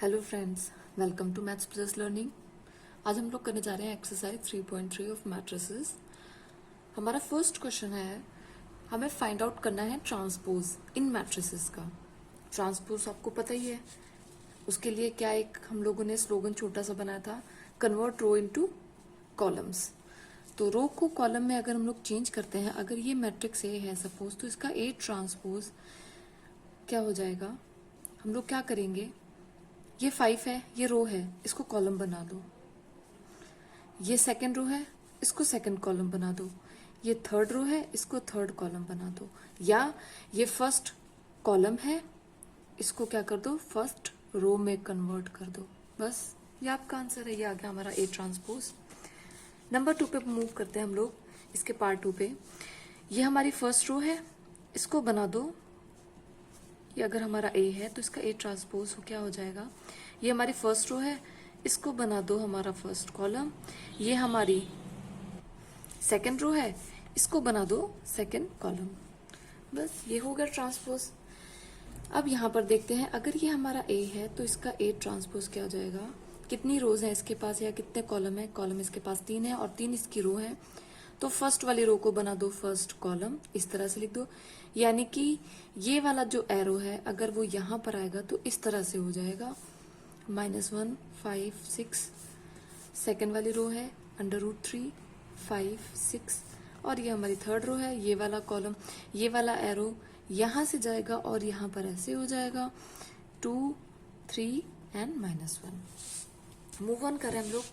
Hello friends, welcome to maths plus learning. आज हम लोग करने जा रहे हैं एक्सरसाइज 3.3 ऑफ मैट्रिसेस। हमारा फर्स्ट क्वेश्चन है, हमें फाइंड आउट करना है ट्रांसपोज इन मैट्रिसेस का। ट्रांसपोज आपको पता ही है, उसके लिए क्या एक हम लोगों ने स्लोगन छोटा सा बनाया था, कन्वर्ट रो इनटू कॉलम्स। तो रो को कॉलम में अगर हम लोग चेंज करते हैं, अगर ये मैट्रिक्स ए है सपोज, तो इसका ए ट्रांसपोज क्या हो जाएगा। हम लोग क्या करेंगे, ये 5 है, ये रो है, इसको कॉलम बना दो। ये सेकंड रो है, इसको सेकंड कॉलम बना दो। ये थर्ड रो है, इसको थर्ड कॉलम बना दो। या ये फर्स्ट कॉलम है, इसको क्या कर दो, फर्स्ट रो में कन्वर्ट कर दो। बस ये आपका आंसर है, ये आ गया हमारा ए ट्रांसपोज। नंबर 2 पे मूव करते हैं हम लोग, इसके पार्ट 2 पे। ये हमारी फर्स्ट रो है, इसको बना दो। ये अगर हमारा ए है तो इसका ए ट्रांसपोज क्या हो जाएगा। ये हमारी फर्स्ट रो है, इसको बना दो हमारा फर्स्ट कॉलम। ये हमारी सेकंड रो है, इसको बना दो सेकंड कॉलम। बस ये हो गया ट्रांसपोज। अब यहाँ पर देखते हैं, अगर ये हमारा ए है तो इसका ए ट्रांसपोज क्या हो जाएगा। कितनी रोज है इसके पास या कितने कॉलम है, कॉलम इसके पास 3 है और 3 इसकी रो है। तो फर्स्ट वाली रो को बना दो फर्स्ट कॉलम, इस तरह से लिख दो। यानी कि ये वाला जो एरो है अगर वो यहां पर आएगा तो इस तरह से हो जाएगा, -1 5 6। सेकेंड वाली रो है √3 5 6, और ये हमारी थर्ड रो है। ये वाला कॉलम, ये वाला एरो यहां से जाएगा और यहां पर ऐसे हो जाएगा 2 3 एंड -1। मूव ऑन करें हम लोग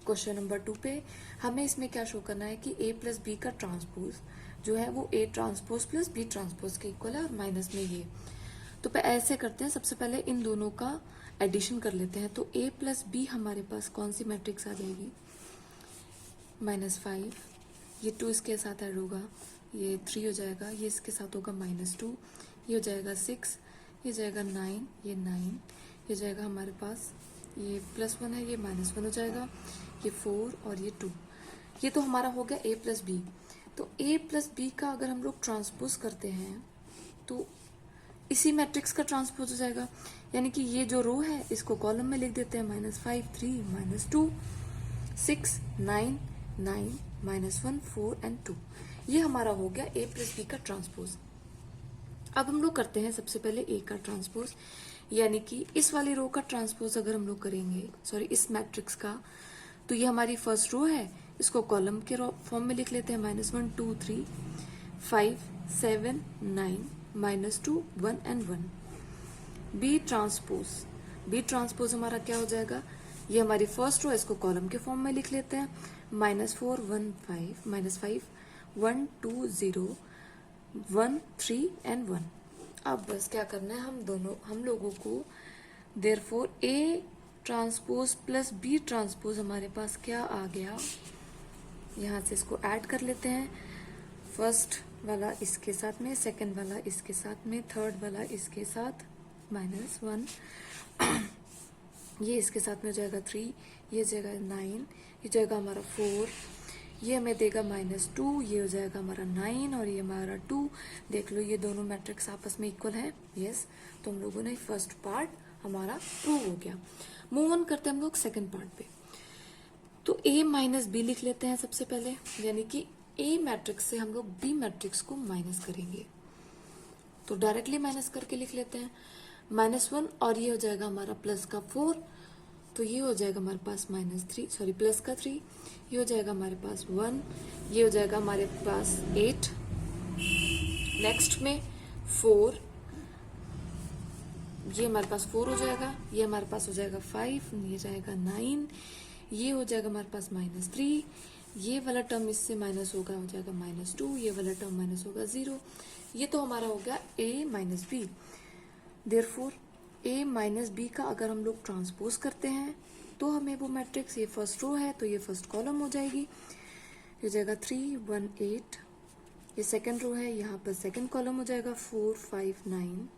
क्वेश्चन नंबर 2 पे। हमें इसमें क्या शो करना है कि a प्लस बी का ट्रांसपोज जो है वो a transpose plus b transpose के इक्वल है, और माइनस में ये। तो ऐसे करते हैं, सबसे पहले इन दोनों का एडिशन कर लेते हैं। तो a प्लस बी हमारे पास कौन सी मैट्रिक्स आ जाएगी, -5। ये 2 इसके साथ ऐड होगा, ये 3 हो जाएगा। ये इसके साथ होगा -2, ये हो जाएगा 6, ये जाएगा 9, ये 9, ये जाएगा हमारे पास, ये +1 है, ये -1 हो जाएगा, ये 4 और ये 2। ये तो हमारा हो गया a प्लस बी। तो a प्लस बी का अगर हम लोग ट्रांसपोज करते हैं तो इसी मैट्रिक्स का ट्रांसपोज हो जाएगा। यानी कि ये जो रो है इसको कॉलम में लिख देते हैं, -5 3 -2 6 9 9 -1 4 एंड 2। ये हमारा हो गया a प्लस बी का ट्रांसपोज। अब हम लोग करते हैं सबसे पहले a का ट्रांसपोज, यानी कि इस वाली रो का ट्रांसपोज अगर हम लोग करेंगे, सॉरी इस मैट्रिक्स का, तो ये हमारी फर्स्ट रो है, इसको कॉलम के फॉर्म में लिख लेते हैं, -1 2 3 5 7 9 -2 1 एंड 1। बी ट्रांसपोज हमारा क्या हो जाएगा, ये हमारी फर्स्ट रो है, इसको कॉलम के फॉर्म में लिख लेते हैं, -4 1 5 -5 1 2 0 1 3 एंड 1। अब बस क्या करना है, हम लोगों को therefore A transpose plus B transpose हमारे पास क्या आ गया, यहाँ से इसको ऐड कर लेते हैं। फर्स्ट वाला इसके साथ में, सेकंड वाला इसके साथ में, थर्ड वाला इसके साथ -1, ये इसके साथ में हो जाएगा 3, ये हो जाएगा 9, ये जाएगा हमारा 4, ये हमें देगा -2, ये हो जाएगा हमारा 9 और ये हमारा 2। देख लो ये दोनों मैट्रिक्स आपस में इक्वल है, यस। तो हम लोगों ने फर्स्ट पार्ट हमारा प्रूव हो गया। मूव ऑन करते हैं हम लोग सेकंड पार्ट पे। तो a माइनस बी लिख लेते हैं सबसे पहले, यानी कि a मैट्रिक्स से हम लोग b मैट्रिक्स को माइनस करेंगे। तो डायरेक्टली माइनस करके लिख लेते हैं, -1 और ये हो जाएगा हमारा प्लस का 4, तो ये हो जाएगा हमारे पास -3, सॉरी प्लस का 3, ये हो जाएगा हमारे पास 1, ये हो जाएगा हमारे पास 8, नेक्स्ट में 4, ये हमारे पास 4 हो जाएगा, ये हमारे पास हो जाएगा 5, ये जाएगा 9, ये हो जाएगा हमारे पास -3, ये वाला टर्म इससे माइनस होगा, हो जाएगा -2, ये वाला टर्म माइनस होगा 0। ये तो हमारा हो गया a minus B. Therefore a minus B का अगर हम लोग ट्रांसपोज करते हैं तो हमें वो मैट्रिक्स, ये फर्स्ट रो है तो ये फर्स्ट कॉलम हो जाएगी, ये जाएगा 3 1 8, ये सेकंड रो है, यहाँ पर सेकंड कॉलम हो जाएगा 4 5 9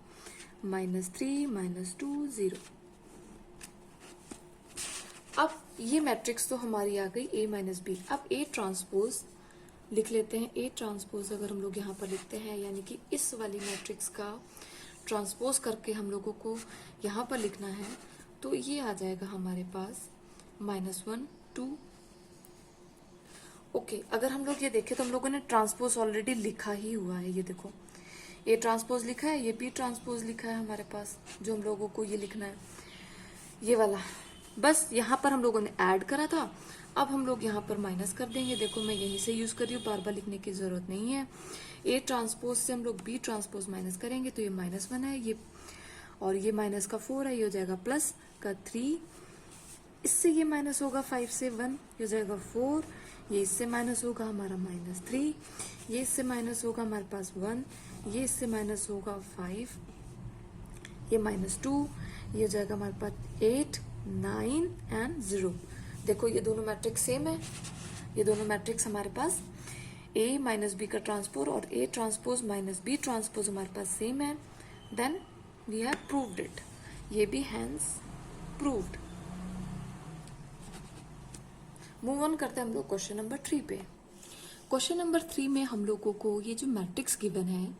-3 -2 0। अब ये मैट्रिक्स तो हमारी आ गई a माइनस बी। अब a ट्रांसपोज लिख लेते हैं। a ट्रांसपोज अगर हम लोग यहाँ पर लिखते हैं, यानी कि इस वाली मैट्रिक्स का ट्रांसपोज करके हम लोगों को यहाँ पर लिखना है, तो ये आ जाएगा हमारे पास -1 2। ओके, अगर हम लोग ये देखें तो हम लोगों ने ट्रांसपोज ऑलरेडी लिखा ही हुआ है। ये देखो, ए ट्रांसपोज लिखा है, ये बी ट्रांसपोज लिखा है हमारे पास, जो हम लोगों को ये लिखना है ये वाला। बस यहाँ पर हम लोगों ने ऐड करा था, अब हम लोग यहाँ पर माइनस कर देंगे। देखो मैं यहीं से यूज कर रही हूँ, बार बार लिखने की जरूरत नहीं है। ए ट्रांसपोज से हम लोग बी ट्रांसपोज माइनस करेंगे तो ये -1 है, ये और ये माइनस का 4 है, ये हो जाएगा प्लस का 3। इससे ये माइनस होगा 5 से 1, ये हो जाएगा 4। ये इससे माइनस होगा हमारा -3, ये इससे माइनस होगा हमारे पास 1, ये इससे माइनस होगा 5, ये -2, ये हो जाएगा हमारे पास 8 9 एंड 0। देखो ये दोनों मैट्रिक्स सेम है, ये दोनों मैट्रिक्स हमारे पास A माइनस बी का ट्रांसपोज और A transpose minus B transpose हमारे पास सेम है। Then we have proved it, ये भी हैंस प्रूव्ड। मूव ऑन करते हैं हम लोग क्वेश्चन नंबर 3 पे। क्वेश्चन नंबर 3 में हम लोगों को ये जो मैट्रिक्स गिवन है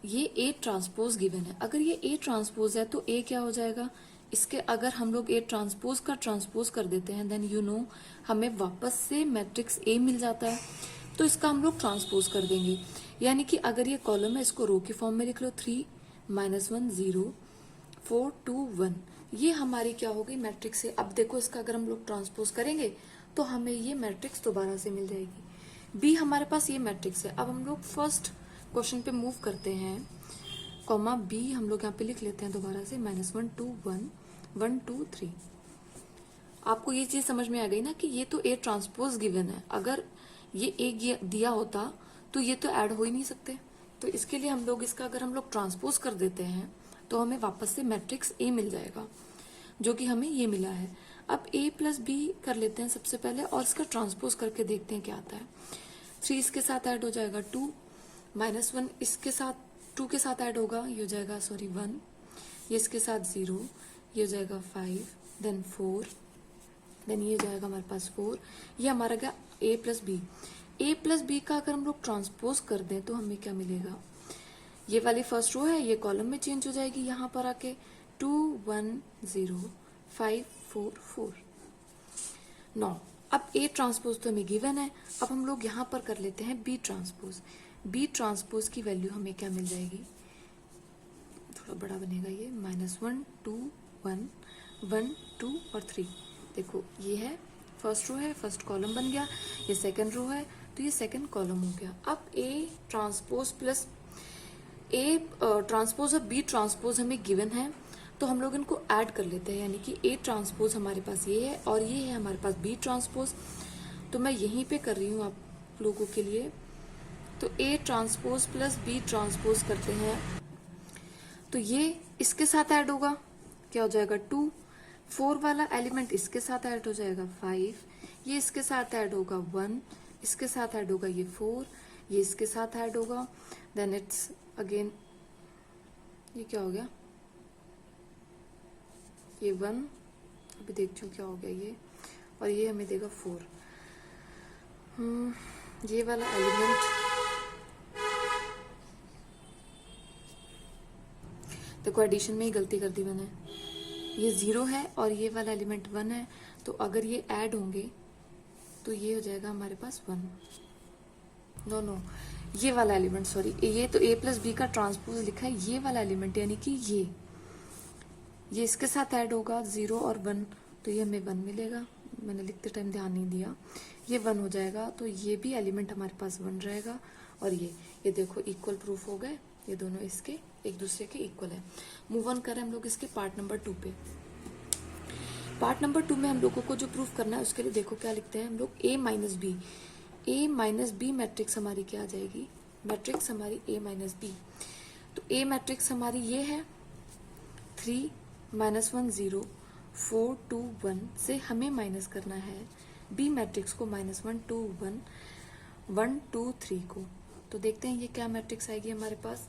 ये A ट्रांसपोज गिवन है। अगर ये A ट्रांसपोज है तो A क्या हो जाएगा, इसके अगर हम लोग A ट्रांसपोज का ट्रांसपोज कर देते हैं देन यू नो हमें वापस से मैट्रिक्स A मिल जाता है, तो इसका हम लोग ट्रांसपोज कर देंगे। यानी कि अगर ये कॉलम है इसको रो की फॉर्म में लिख लो, 3 -1 0 4 2 1, ये हमारी क्या होगी मैट्रिक्स है। अब देखो इसका अगर हम लोग ट्रांसपोज करेंगे तो हमें ये मैट्रिक्स दोबारा से मिल जाएगी। बी हमारे पास ये मैट्रिक्स है। अब हम लोग फर्स्ट क्वेश्चन पे मूव करते हैं, कॉमा बी हम लोग यहाँ पे लिख लेते हैं दोबारा से -1 2 1 1 2 3। आपको ये चीज समझ में आ गई ना कि ये तो ए ट्रांसपोज गिवन है, अगर ये ए दिया होता तो ये तो ऐड हो ही नहीं सकते। तो इसके लिए हम लोग इसका अगर हम लोग ट्रांसपोज कर देते हैं तो हमें वापस से मैट्रिक्स ए मिल जाएगा, जो कि हमें ये मिला है। अब a प्लस बी कर लेते हैं सबसे पहले और इसका ट्रांसपोज करके देखते हैं क्या आता है। 3 इसके साथ ऐड हो जाएगा 2, -1 इसके साथ 2 के साथ ऐड होगा, ये हो जाएगा 1, ये इसके साथ 0, ये हो जाएगा 5, देन 4, देन ये हो जाएगा हमारे पास 4। ये हमारा क्या a plus B. a plus B का अगर हम लोग ट्रांसपोज कर दें तो हमें क्या मिलेगा, ये वाली फर्स्ट रो है ये कॉलम में चेंज हो जाएगी यहाँ पर आके 2 1 0 5 4 4 9। अब A ट्रांसपोज तो हमें गिवन है, अब हम लोग यहाँ पर कर लेते हैं B ट्रांसपोज। B ट्रांसपोज की वैल्यू हमें क्या मिल जाएगी, थोड़ा बड़ा बनेगा ये, -1 2 1 1 2 और 3। देखो ये है फर्स्ट रो है, फर्स्ट कॉलम बन गया, ये सेकंड रो है तो ये सेकंड कॉलम हो गया। अब A transpose plus A transpose और B ट्रांसपोज हमें गिवन है, तो हम लोग इनको ऐड कर लेते हैं। यानी कि A ट्रांसपोज हमारे पास ये है और ये है हमारे पास B ट्रांसपोज। तो मैं यहीं पे कर रही हूँ आप लोगों के लिए। तो A transpose plus B transpose करते हैं तो ये इसके साथ ऐड होगा, क्या हो जाएगा 2, 4 वाला एलिमेंट इसके साथ ऐड हो जाएगा 5, ये इसके साथ ऐड होगा 1, इसके साथ ऐड होगा ये 4, ये इसके साथ ऐड होगा, देन इट्स अगेन ये क्या हो गया, ये 1, अभी देखती हूँ क्या हो गया ये, और ये हमें देगा 4। ये वाला एलिमेंट देखो एडिशन में ही गलती कर दी मैंने, ये 0 है और ये वाला एलिमेंट 1 है, तो अगर ये ऐड होंगे तो ये हो जाएगा हमारे पास 1। नो ये वाला एलिमेंट, सॉरी, ये तो A प्लस बी का ट्रांसपोज लिखा है, ये वाला एलिमेंट यानी कि ये इसके साथ ऐड होगा 0 और 1, तो ये हमें 1 मिलेगा। मैंने लिखते टाइम ध्यान नहीं दिया, ये 1 हो जाएगा, तो ये भी एलिमेंट हमारे पास 1 रहेगा। और ये देखो इक्वल प्रूफ हो गए, ये दोनों इसके एक दूसरे के इक्वल है। मूव ऑन करें हम लोग इसके पार्ट नंबर 2 पे। पार्ट नंबर 2 में हम लोगों को जो प्रूफ करना है उसके लिए देखो क्या लिखते हैं हम लोग, A minus B. A minus B matrix हमारी क्या आ जाएगी, मैट्रिक्स हमारी A माइनस बी। तो A मैट्रिक्स हमारी ये है 3 -1 0 4 2 1 से हमें माइनस करना है B मैट्रिक्स को -1 2 1 1 2 3 को। तो देखते हैं ये क्या मैट्रिक्स आएगी हमारे पास।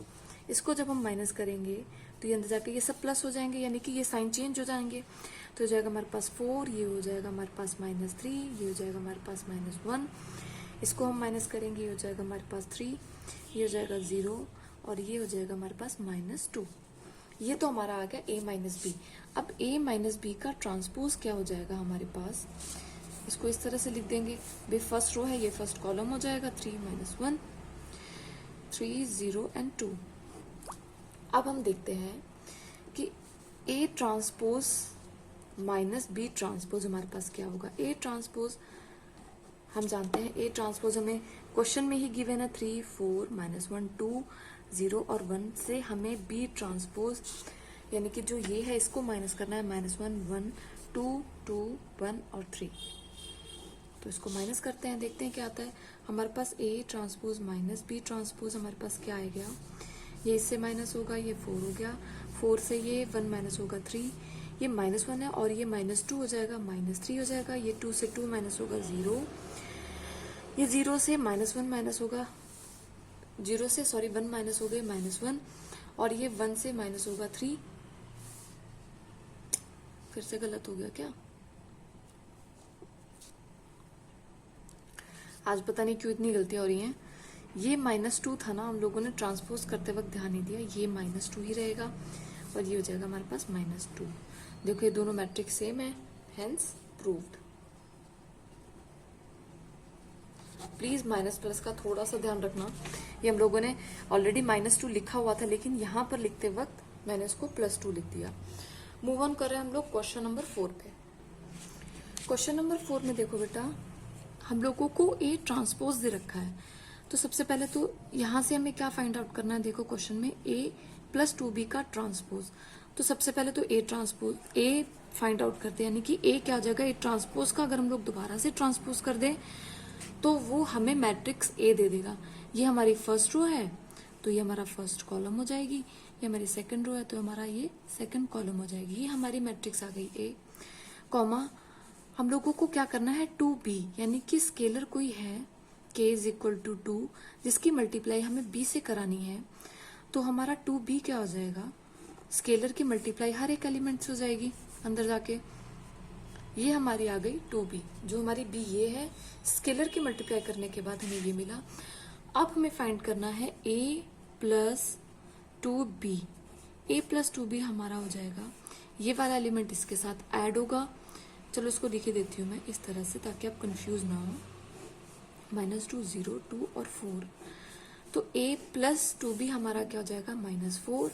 इसको जब हम माइनस करेंगे तो ये अंदर जाके ये सब प्लस हो जाएंगे, यानी कि ये साइन चेंज हो जाएंगे। तो हो जाएगा हमारे पास 4, ये हो जाएगा हमारे पास -3, ये हो जाएगा हमारे पास -1, इसको हम माइनस करेंगे, ये हो जाएगा हमारे पास 3, ये हो जाएगा 0 और ये हो जाएगा हमारे पास -2। ये तो हमारा आ गया a माइनस बी। अब a माइनस बी का ट्रांसपोज क्या हो जाएगा हमारे पास, इसको इस तरह से लिख देंगे। भाई फर्स्ट रो है, ये फर्स्ट कॉलम हो जाएगा, 3 माइनस 1, 3 0 एंड 2। अब हम देखते हैं कि a transpose minus B transpose हमारे पास क्या होगा। a ट्रांसपोज हम जानते हैं, a ट्रांसपोज हमें क्वेश्चन में ही गिवन है, 3 4 माइनस 1 2 0 और 1 से हमें b ट्रांसपोज यानी कि जो ये है इसको माइनस करना है, माइनस 1 1 2 2 1 और 3। तो इसको माइनस करते हैं, देखते हैं क्या आता है हमारे पास। a transpose minus B transpose हमारे पास क्या आएगा, ये इससे माइनस होगा, ये 4 हो गया, 4 से ये 1 माइनस होगा 3, ये माइनस 1 है और ये माइनस 2 हो जाएगा, माइनस 3 हो जाएगा, ये 2 से 2 माइनस होगा 0, ये 0 से माइनस 1 माइनस होगा, 0 से 1 माइनस हो गए माइनस 1, और ये 1 से माइनस होगा 3। फिर से गलत हो गया क्या, आज पता नहीं क्यों इतनी गलतियां हो रही हैं। ये -2 था ना, हम लोगों ने ट्रांसपोज करते वक्त ध्यान नहीं दिया, ये -2 ही रहेगा और ये हो जाएगा हमारे पास -2। देखो ये दोनों मैट्रिक्स सेम है, hence proved. Please minus plus का थोड़ा सा ध्यान रखना, ये हम लोगों ने ऑलरेडी -2 लिखा हुआ था, लेकिन यहाँ पर लिखते वक्त मैंने इसको +2 लिख दिया। मूव ऑन कर रहे हैं हम लोग क्वेश्चन नंबर 4 पे। क्वेश्चन नंबर 4 में देखो बेटा, हम लोगों को a ट्रांसपोज दे रखा है, तो सबसे पहले तो यहाँ से हमें क्या फाइंड आउट करना है। देखो क्वेश्चन में a + 2b का ट्रांसपोज, तो सबसे पहले तो a transpose a find out करते हैं, यानी कि a क्या आ जाएगा, a ट्रांसपोज का अगर हम लोग दोबारा से ट्रांसपोज कर दें तो वो हमें मैट्रिक्स a दे देगा। ये हमारी फर्स्ट रो है तो ये हमारा फर्स्ट कॉलम हो जाएगी, ये हमारी सेकंड रो है तो हमारा ये सेकंड कॉलम हो जाएगी। ये हमारी मैट्रिक्स आ गई a, कॉमा हम लोगों को क्या करना है 2b, यानी कि स्केलर कोई है k = 2 जिसकी मल्टीप्लाई हमें b से करानी है, तो हमारा 2b क्या हो जाएगा, स्केलर की मल्टीप्लाई हर एक एलिमेंट से हो जाएगी अंदर जाके। ये हमारी आ गई 2b, जो हमारी b ये है, स्केलर की मल्टीप्लाई करने के बाद हमें ये मिला। अब हमें फाइंड करना है a + 2b, a + 2b हमारा हो जाएगा, ये वाला एलिमेंट इसके साथ ऐड होगा। चलो इसको लिख देती हूँ मैं इस तरह से ताकि आप कंफ्यूज ना हो, -2 0 2 और 4, तो a + 2b हमारा क्या हो जाएगा, -4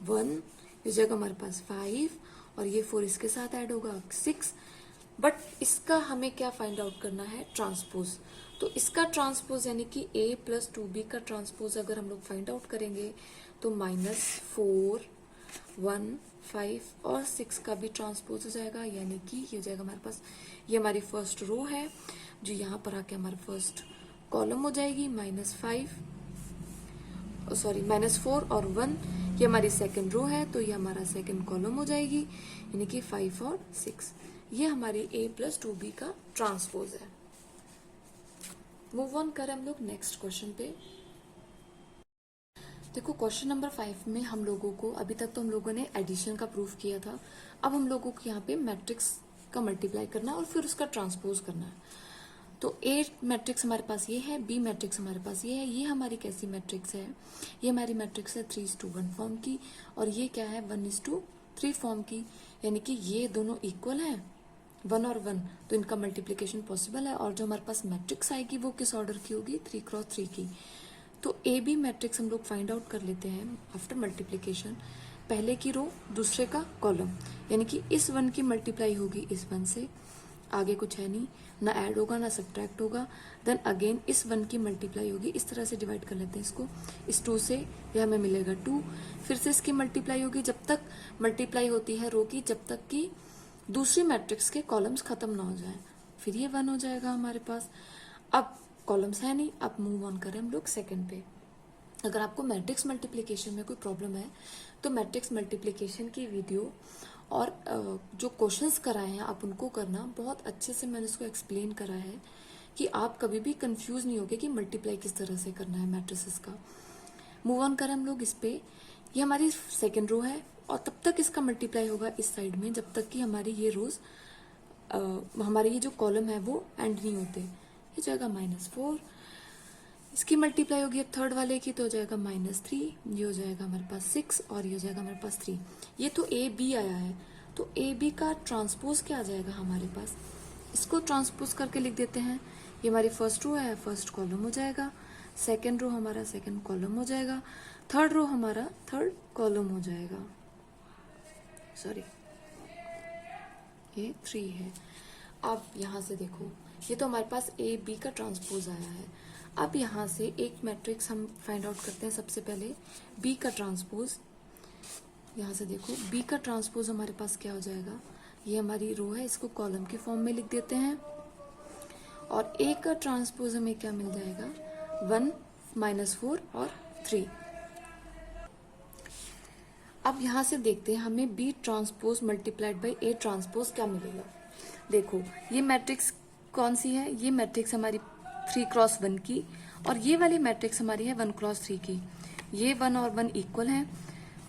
1, इस जगह हमारे पास 5 और ये 4 इसके साथ ऐड होगा 6। बट इसका हमें क्या फाइंड आउट करना है, ट्रांसपोज। तो इसका ट्रांसपोज यानी कि a + 2b का ट्रांसपोज अगर हम लोग फाइंड आउट करेंगे तो -4 1 5 और 6 का भी ट्रांसपोज हो जाएगा, यानी कि ये हो जाएगा हमारे पास, ये हमारी फर्स्ट रो है जो यहाँ पर आके हमारा फर्स्ट कॉलम हो जाएगी, -4 और 1, ये हमारी सेकंड रो है तो ये हमारा सेकंड कॉलम हो जाएगी, यानी कि 5 और 6। ये हमारी a + 2b का ट्रांसपोज है। मूव ऑन करें हम लोग नेक्स्ट क्वेश्चन पे। देखो क्वेश्चन नंबर 5 में हम लोगों को, अभी तक तो हम लोगों ने एडिशन का प्रूफ किया था, अब हम लोगों को यहाँ पे मैट्रिक्स का मल्टीप्लाई करना है और फिर उसका ट्रांसपोज करना है। तो a मैट्रिक्स हमारे पास ये है, b मैट्रिक्स हमारे पास ये है, ये हमारी कैसी मैट्रिक्स है, ये हमारी मैट्रिक्स है 3:1 फॉर्म की, और ये क्या है 1:3 फॉर्म की, यानी कि ये दोनों इक्वल है 1 और 1, तो इनका मल्टीप्लीकेशन पॉसिबल है। और जो हमारे पास मैट्रिक्स आएगी वो किस ऑर्डर की होगी, 3x3 की। तो ए बी मैट्रिक्स हम लोग फाइंड आउट कर लेते हैं आफ्टर मल्टीप्लीकेशन, पहले की रो दूसरे का कॉलम, यानी कि इस 1 की मल्टीप्लाई होगी इस 1 से, आगे कुछ है नहीं, ना ऐड होगा ना सब्ट्रैक्ट होगा, देन अगेन इस 1 की मल्टीप्लाई होगी, इस तरह से डिवाइड कर लेते हैं इसको, इस 2 से यह हमें मिलेगा 2, फिर से इसकी मल्टीप्लाई होगी, जब तक मल्टीप्लाई होती है रो की जब तक कि दूसरी मैट्रिक्स के कॉलम्स खत्म ना हो जाए, फिर ये 1 हो जाएगा हमारे पास। अब कॉलम्स है नहीं, अब मूव ऑन करें हम लोग सेकंड पे। अगर आपको मैट्रिक्स मल्टीप्लिकेशन में कोई प्रॉब्लम है तो मैट्रिक्स मल्टीप्लिकेशन की वीडियो और जो क्वेश्चंस कराए हैं आप उनको करना, बहुत अच्छे से मैंने उसको एक्सप्लेन करा है कि आप कभी भी कंफ्यूज नहीं होगे कि मल्टीप्लाई किस तरह से करना है मैट्रिसेस का। मूव ऑन करें हम लोग इस पे, ये हमारी सेकेंड रो है और तब तक इसका मल्टीप्लाई होगा इस साइड में जब तक कि हमारी ये रोज हमारे ये जो कॉलम है वो एंड नहीं होते। ये जाएगा -4, इसकी मल्टीप्लाई होगी अब थर्ड वाले की, तो हो जाएगा -3, ये हो जाएगा हमारे पास 6 और ये हो जाएगा हमारे पास 3। ये तो ए बी आया है, तो ए बी का ट्रांसपोज क्या आ जाएगा हमारे पास, इसको ट्रांसपोज करके लिख देते हैं। ये हमारी फर्स्ट रो है, फर्स्ट कॉलम हो जाएगा, सेकेंड रो हमारा सेकेंड कॉलम हो जाएगा, थर्ड रो हमारा थर्ड कॉलम हो जाएगा। सॉरी, ये 3 है। अब यहाँ से देखो, ये तो हमारे पास ए बी का ट्रांसपोज आया है। अब यहाँ से एक मैट्रिक्स हम फाइंड आउट करते हैं। सबसे पहले बी का ट्रांसपोज, यहाँ से देखो बी का ट्रांसपोज हमारे पास क्या हो जाएगा, ये हमारी रो है, इसको कॉलम के फॉर्म में लिख देते हैं। और ए का ट्रांसपोज हमें क्या मिल जाएगा, 1 -4 और 3। अब यहाँ से देखते हैं हमें B transpose multiplied by A transpose क्या मिलेगा। देखो ये मैट्रिक्स कौन सी है, ये मैट्रिक्स हमारी 3x1 की, और ये वाली मैट्रिक्स हमारी है 1x3 की। ये 1 और 1 इक्वल हैं,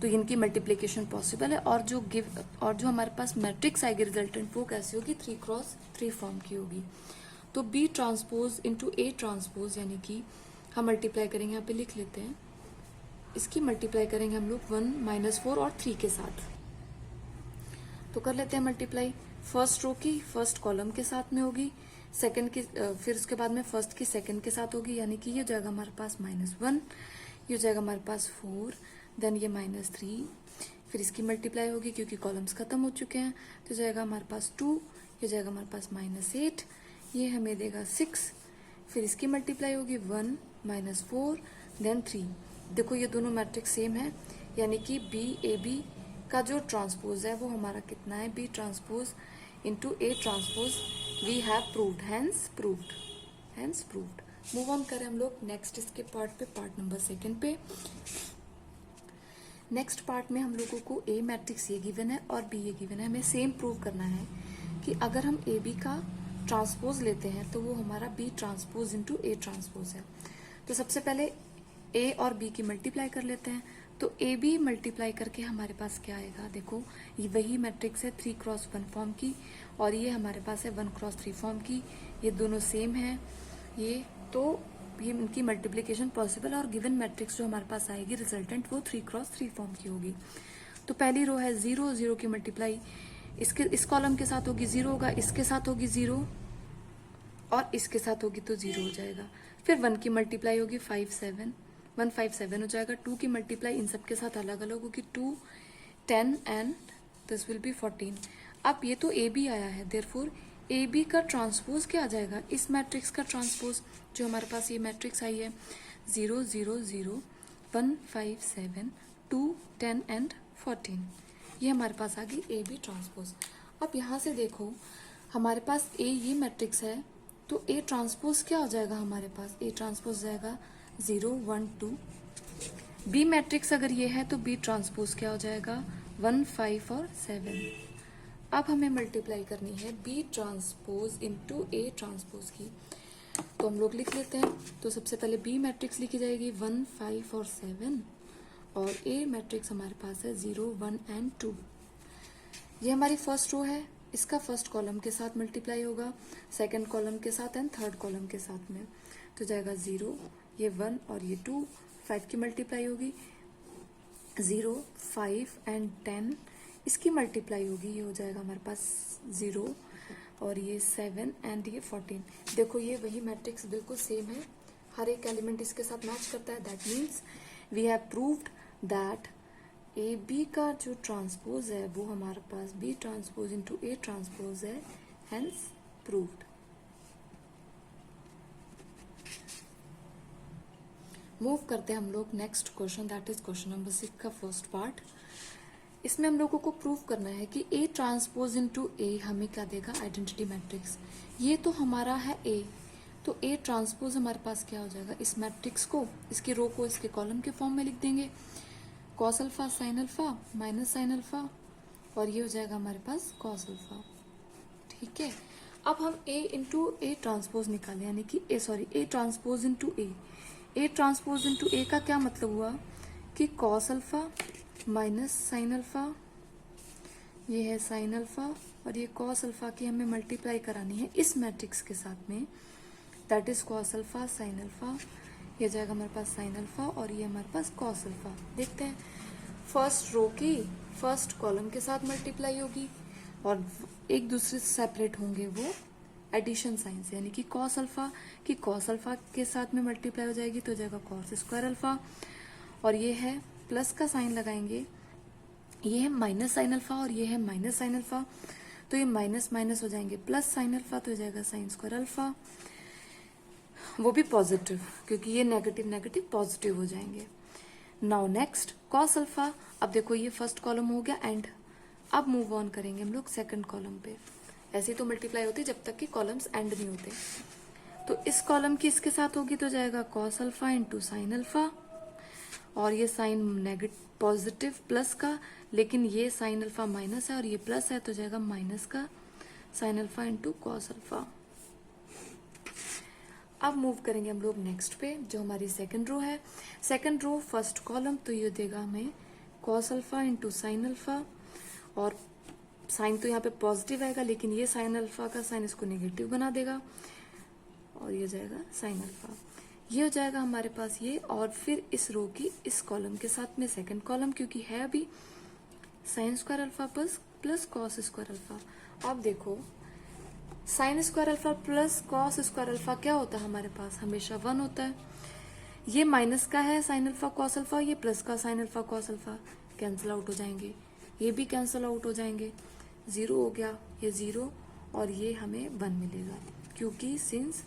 तो इनकी मल्टीप्लिकेशन पॉसिबल है। और जो हमारे पास मैट्रिक्स आएगी रिजल्टेंट, वो कैसी होगी, 3x3 फॉर्म की होगी। तो B transpose into A transpose, यानी कि हम मल्टीप्लाई करेंगे, यहाँ पे लिख लेते हैं, इसकी मल्टीप्लाई करेंगे हम लोग 1 -4 और 3 के साथ। तो कर लेते हैं मल्टीप्लाई। फर्स्ट रो की फर्स्ट कॉलम के साथ में होगी, सेकंड की फिर उसके बाद में फर्स्ट की सेकंड के साथ होगी, यानी कि ये हो जाएगा हमारे पास -1, ये हो जाएगा हमारे पास 4, देन ये -3, फिर इसकी मल्टीप्लाई होगी क्योंकि कॉलम्स खत्म हो चुके हैं, तो जाएगा हमारे पास 2, ये जाएगा हमारे पास -8, ये हमें देगा 6, फिर इसकी मल्टीप्लाई होगी 1 -4 देन 3। देखो ये दोनों मैट्रिक्स सेम है, यानी कि बी ए बी का जो ट्रांसपोज है वो हमारा कितना है, B transpose into A transpose we have proved, hence proved. Move on करें हम लोग नेक्स्ट इसके पार्ट पे, पार्ट नंबर 2 पे। नेक्स्ट पार्ट में हम लोगों को ए मैट्रिक्स ये गिवन है और बी ये गिवन है, हमें सेम प्रूव करना है कि अगर हम ए बी का ट्रांसपोज लेते हैं तो वो हमारा B transpose into A transpose है। तो सबसे पहले ए और बी की मल्टीप्लाई कर लेते हैं, तो ए बी मल्टीप्लाई करके हमारे पास क्या आएगा, देखो ये वही मैट्रिक्स है 3x1 फॉर्म की, और ये हमारे पास है 1x3 फॉर्म की, ये दोनों सेम है, ये तो ये इनकी मल्टीप्लिकेशन पॉसिबल है, और गिवन मैट्रिक्स जो हमारे पास आएगी रिजल्टेंट वो 3x3 फॉर्म की होगी। तो पहली रो है 0, 0 की मल्टीप्लाई इस कॉलम के साथ होगी 0 होगा, इसके साथ होगी 0 और इसके साथ होगी तो 0 हो जाएगा। फिर 1 की मल्टीप्लाई होगी 157 हो जाएगा। 2 की मल्टीप्लाई इन सब के साथ अलग अलग होगी, 2 10 एंड दिस विल बी 14। अब ये तो ए बी आया है, देयरफॉर ए बी का ट्रांसपोज क्या आ जाएगा, इस मैट्रिक्स का ट्रांसपोज जो हमारे पास ये मैट्रिक्स आई है 0 0 0 1 5 7 2 10 एंड 14, ये हमारे पास आ गई ए बी ट्रांसपोज। अब यहाँ से देखो हमारे पास ए ये मैट्रिक्स है, तो ए ट्रांसपोज क्या हो जाएगा हमारे पास, ए ट्रांसपोज जाएगा 0 1 2। बी मैट्रिक्स अगर ये है तो बी ट्रांसपोज क्या हो जाएगा 1 5 और 7। अब हमें मल्टीप्लाई करनी है B transpose into A transpose की, तो हम लोग लिख लेते हैं। तो सबसे पहले बी मैट्रिक्स लिखी जाएगी 1 5 और 7, और ए मैट्रिक्स हमारे पास है 0 1 एंड 2। ये हमारी फर्स्ट रो है, इसका फर्स्ट कॉलम के साथ मल्टीप्लाई होगा, सेकंड कॉलम के साथ एंड थर्ड कॉलम के साथ में, तो जाएगा 0, ये 1 और ये 2। 5 की मल्टीप्लाई होगी 0 5 एंड 10, इसकी मल्टीप्लाई होगी, ये हो जाएगा हमारे पास 0 और ये 7 एंड ये 14। देखो ये वही मैट्रिक्स बिल्कुल सेम है, हर एक एलिमेंट इसके साथ मैच करता है। That means we have proved that A B का जो ट्रांसपोज है वो हमारे पास B transpose into A transpose है, हेंस प्रूव्ड। मूव करते हैं हम लोग next question, that is question number 6 का फर्स्ट पार्ट। इसमें हम लोगों को प्रूव करना है कि ए ट्रांसपोज इंटू ए हमें क्या देगा, आइडेंटिटी मैट्रिक्स। ये तो हमारा है ए, तो ए ट्रांसपोज हमारे पास क्या हो जाएगा, इस मैट्रिक्स को, इसकी रो को इसके कॉलम के फॉर्म में लिख देंगे, cos alpha sign alpha minus sine alpha, और ये हो जाएगा हमारे पास कॉस अल्फा। ठीक है, अब हम ए इंटू ए ट्रांसपोज निकालें, यानी कि A transpose into A transpose into A का क्या मतलब हुआ कि cos alpha minus sine alpha, ये है साइन अल्फा, और ये कॉस अल्फा की हमें मल्टीप्लाई करानी है इस मैट्रिक्स के साथ में, that is cos alpha sign alpha. ये जाएगा हमारे पास साइन अल्फा और ये हमारे पास कॉस अल्फा। देखते हैं, फर्स्ट रो की फर्स्ट कॉलम के साथ मल्टीप्लाई होगी और एक दूसरे से सेपरेट होंगे वो एडिशन साइन से, यानी कि कॉस अल्फा की कॉस अल्फा के साथ में मल्टीप्लाई हो जाएगी तो जाएगा कॉस स्क्वायर अल्फा, और ये है प्लस का साइन लगाएंगे, ये है माइनस साइन अल्फा और ये है माइनस साइन अल्फा, तो ये माइनस माइनस हो जाएंगे प्लस साइन अल्फा, तो हो जाएगा साइन स्क्वायर अल्फा, वो भी पॉजिटिव क्योंकि ये नेगेटिव नेगेटिव पॉजिटिव हो जाएंगे। Now next cos alpha. अब देखो ये फर्स्ट कॉलम हो गया एंड अब मूव ऑन करेंगे हम लोग सेकंड कॉलम पे। ऐसे ही तो मल्टीप्लाई होती जब तक कि कॉलम्स एंड नहीं होते। तो इस कॉलम की इसके साथ होगी तो जाएगा cos alpha into sine alpha, और ये साइन नेगेटिव पॉजिटिव प्लस का, लेकिन ये साइन अल्फा माइनस है और ये प्लस है तो जाएगा माइनस का sign alpha into cos alpha. अब मूव करेंगे हम लोग नेक्स्ट पे, जो हमारी सेकंड रो है। सेकंड रो फर्स्ट कॉलम, तो ये देगा हमें cos alpha into sine alpha, और साइन तो यहाँ पे पॉजिटिव आएगा लेकिन ये साइन अल्फा का साइन इसको नेगेटिव बना देगा और ये जाएगा साइन अल्फा। ये हो जाएगा हमारे पास ये, और फिर इस रो की इस कॉलम के साथ में सेकंड कॉलम, क्योंकि है अभी sign square alpha plus cos square alpha. अब देखो sign square alpha plus cos square alpha क्या होता है हमारे पास, हमेशा 1 होता है। ये माइनस का है साइन अल्फा कॉस अल्फा, ये प्लस का sine alpha cos alpha, cancel out हो जाएंगे, ये भी कैंसिल आउट हो जाएंगे, 0 हो गया, ये 0 और ये हमें 1 मिलेगा, क्योंकि सिंस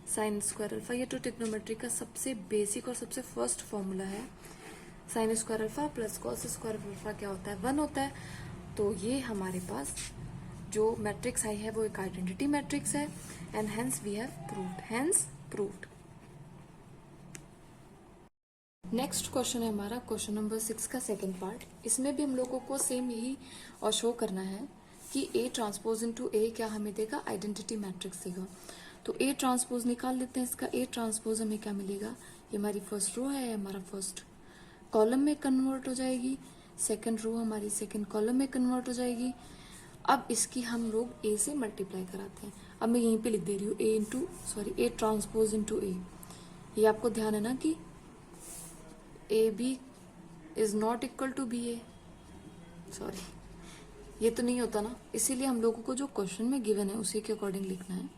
साइन स्क्वायर अल्फा ये तो ट्रिग्नोमेट्री का सबसे बेसिक और सबसे फर्स्ट फॉर्मूला है। Sign square alpha plus cos square alpha क्या होता है, 1 होता है। तो ये हमारे पास जो मैट्रिक्स आई है वो एक आइडेंटिटी मैट्रिक्स है, and hence we have proved. Next question है हमारा क्वेश्चन नंबर 6 का सेकंड पार्ट। इसमें भी हम लोगों को सेम यही और शो करना है कि ए ट्रांसपोज इनटू ए क्या हमें देगा, आइडेंटिटी मैट्रिक्स देगा। तो ए ट्रांसपोज निकाल लेते हैं। इसका ए ट्रांसपोज हमें क्या मिलेगा, ये हमारी फर्स्ट रो है, हमारा फर्स्ट कॉलम में कन्वर्ट हो जाएगी, सेकंड रो हमारी सेकंड कॉलम में कन्वर्ट हो जाएगी। अब इसकी हम लोग ए से मल्टीप्लाई कराते हैं। अब मैं यहीं पे लिख दे रही हूँ ए ट्रांसपोज इनटू ए। ये आपको ध्यान है ना कि A B is not equal to B A, ये तो नहीं होता ना, इसीलिए हम लोगों को जो क्वेश्चन में गिवन है उसी के अकॉर्डिंग लिखना है।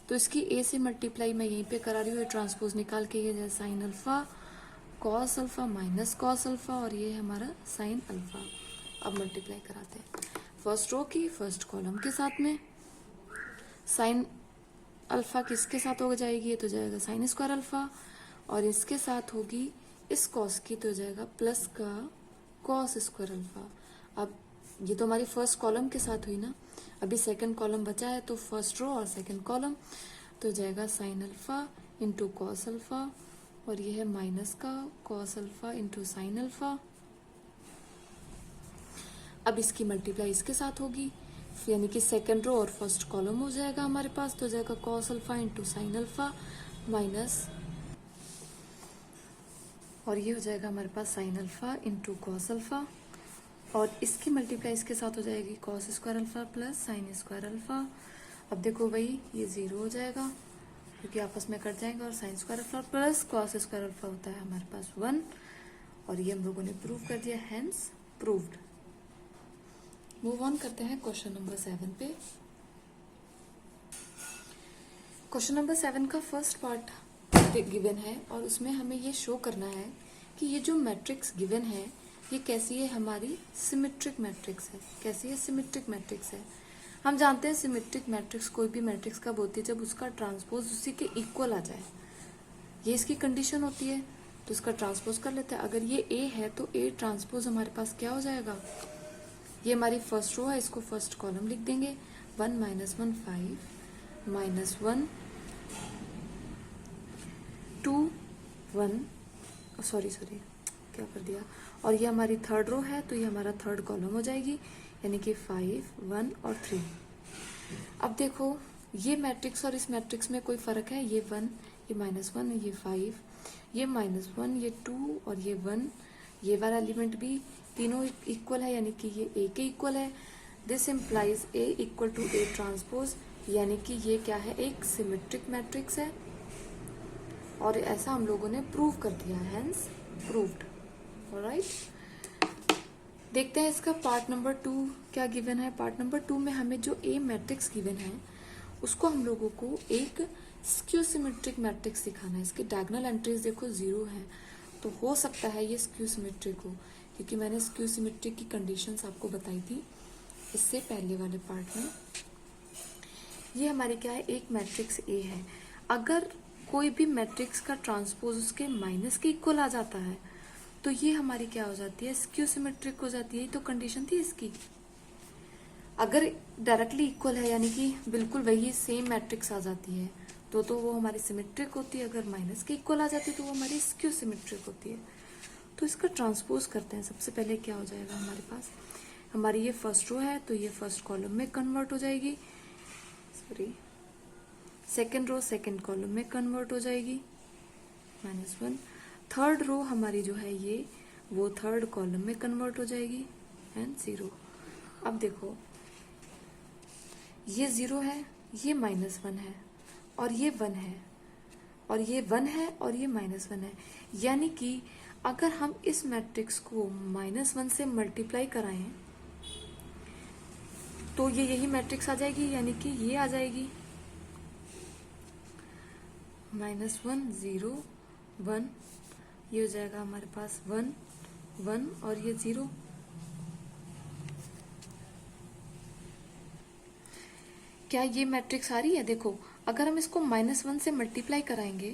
तो इसकी ए से मल्टीप्लाई मैं यहीं पे करा रही हूँ, ट्रांसपोज निकाल के, ये है sine alpha cos alpha minus cos alpha, और ये है हमारा साइन अल्फा। अब मल्टीप्लाई कराते हैं फर्स्ट रो की फर्स्ट कॉलम के साथ में। साइन अल्फा किसके साथ हो जाएगी, ये तो जाएगा साइन स्क्वायर अल्फा, और इसके साथ होगी इस कॉस की तो जाएगा प्लस का कॉस स्क्वायर अल्फा। अब ये तो हमारी फर्स्ट कॉलम के साथ हुई ना, अभी सेकंड कॉलम बचा है, तो फर्स्ट रो और सेकंड कॉलम तो जाएगा sign alpha into cos alpha, और ये है माइनस का cos alpha into sine alpha. अब इसकी मल्टीप्लाई इसके साथ होगी, यानी कि सेकंड रो और फर्स्ट कॉलम हो जाएगा हमारे पास, तो जाएगा cos alpha into sine alpha minus, और ये हो जाएगा हमारे पास sine alpha into cos alpha, और इसकी मल्टीप्लाई इसके साथ हो जाएगी cos square alpha plus sine square alpha. अब देखो भाई ये 0 हो जाएगा क्योंकि आपस में कट जाएंगे, और sign square alpha plus cos square alpha होता है हमारे पास 1, और ये हम लोगों ने प्रूव कर दिया, हेंस प्रूव्ड। मूव ऑन करते हैं क्वेश्चन नंबर 7 पे। क्वेश्चन नंबर 7 का फर्स्ट पार्ट गिवन है, और उसमें हमें ये शो करना है कि ये जो मैट्रिक्स गिवन है ये कैसी है, हमारी सिमेट्रिक मैट्रिक्स है। कैसी है, सिमेट्रिक मैट्रिक्स है। हम जानते हैं सिमेट्रिक मैट्रिक्स कोई भी मैट्रिक्स कब होती है, जब उसका ट्रांसपोज उसी के इक्वल आ जाए, ये इसकी कंडीशन होती है। तो इसका ट्रांसपोज कर लेते हैं। अगर ये ए है तो ए ट्रांसपोज हमारे पास क्या हो जाएगा, ये हमारी फर्स्ट रो है, इसको फर्स्ट कॉलम लिख देंगे, 1 -1 5 -1 2 1 सॉरी क्या कर दिया, और ये हमारी थर्ड रो है तो ये हमारा थर्ड कॉलम हो जाएगी, यानी कि 5 1 और 3। अब देखो ये मैट्रिक्स और इस मैट्रिक्स में कोई फर्क है, ये 1 ये -1 ये 5 ये -1 ये 2 और ये 1, ये वाला एलिमेंट भी तीनों इक्वल है, यानी कि ये ए के इक्वल है। This implies A equal to A transpose, यानी कि ये क्या है, एक सिमेट्रिक मैट्रिक्स है। और ऐसा हम लोगों ने प्रूव कर दिया, हेंस प्रूव्ड। ऑलराइट, देखते हैं इसका पार्ट नंबर 2 क्या गिवन है। पार्ट नंबर 2 में हमें जो ए मैट्रिक्स गिवन है उसको हम लोगों को एक स्क्यू सिमेट्रिक मैट्रिक्स दिखाना है। इसके डायगोनल एंट्रीज देखो 0 है, तो हो सकता है ये स्क्यू सिमेट्रिक हो, क्योंकि मैंने स्क्यू सिमेट्रिक की कंडीशंस आपको बताई थी इससे पहले वाले पार्ट में। ये हमारी क्या है, एक मैट्रिक्स ए है। अगर कोई भी मैट्रिक्स का ट्रांसपोज उसके माइनस के इक्वल आ जाता है तो ये हमारी क्या हो जाती है, स्क्यू सिमेट्रिक हो जाती है। तो कंडीशन थी इसकी। अगर डायरेक्टली इक्वल है यानी कि बिल्कुल वही सेम मैट्रिक्स आ जाती है तो वो हमारी सिमेट्रिक होती है। अगर माइनस के इक्वल आ जाती है तो वो हमारी स्क्यू सिमेट्रिक होती है। तो इसका ट्रांसपोज करते हैं। सबसे पहले क्या हो जाएगा हमारे पास, हमारी ये फर्स्ट रो है तो ये फर्स्ट कॉलम में कन्वर्ट हो जाएगी, sorry second row second column में कन्वर्ट हो जाएगी -1। थर्ड रो हमारी जो है ये वो थर्ड कॉलम में कन्वर्ट हो जाएगी एंड 0। अब देखो ये 0 है, ये -1 है और ये 1 है और ये 1 है और ये -1 है। यानी कि अगर हम इस मैट्रिक्स को -1 से मल्टीप्लाई कराएं तो ये यही मैट्रिक्स आ जाएगी, यानी कि ये आ जाएगी -1 0 1, ये हो जाएगा हमारे पास 1 1 और ये 0। क्या ये मैट्रिक्स आ रही है? देखो अगर हम इसको -1 से मल्टीप्लाई कराएंगे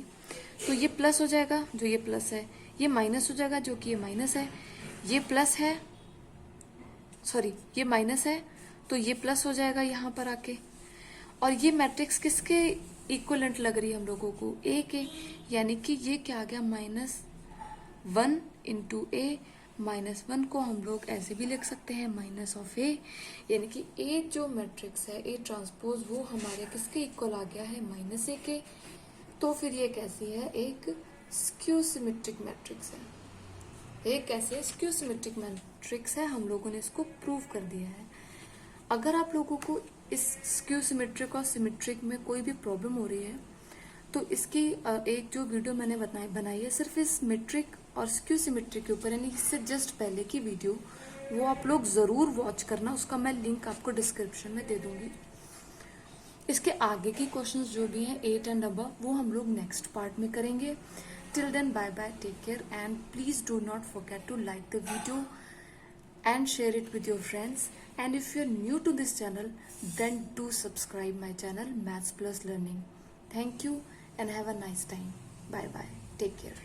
तो ये प्लस हो जाएगा, जो ये प्लस है, ये माइनस हो जाएगा जो कि ये माइनस है, ये प्लस है, सॉरी ये माइनस है तो ये प्लस हो जाएगा यहाँ पर आके। और ये मैट्रिक्स किसके इक्वलेंट लग रही है हम लोगों को, ए के, यानी कि ये क्या आ गया -1 इंटू ए। -1 को हम लोग ऐसे भी लिख सकते हैं माइनस ऑफ ए, यानी कि ए जो मैट्रिक्स है ए ट्रांसपोज वो हमारे किसके इक्वल आ गया है, -a के। तो फिर ये कैसी है, एक स्क्यू सिमेट्रिक मैट्रिक्स है। एक ऐसे स्क्यू सिमेट्रिक मैट्रिक्स है, हम लोगों ने इसको प्रूव कर दिया है। अगर आप लोगों को इस स्क्यू सिमेट्रिक और सिमेट्रिक में कोई भी प्रॉब्लम हो रही है तो इसकी एक जो वीडियो मैंने बनाई है सिर्फ इस मेट्रिक और स्क्यू सिमेट्रिक के ऊपर, यानी इससे जस्ट पहले की वीडियो, वो आप लोग जरूर वॉच करना। उसका मैं लिंक आपको डिस्क्रिप्शन में दे दूंगी। इसके आगे की क्वेश्चंस जो भी हैं 8 एंड अबव वो हम लोग नेक्स्ट पार्ट में करेंगे। Till then bye bye, take care and please do not forget to like the video and share it with your friends. And if you're new to this channel, then do subscribe my channel Maths Plus Learning. Thank you and have a nice time. Bye bye. Take care.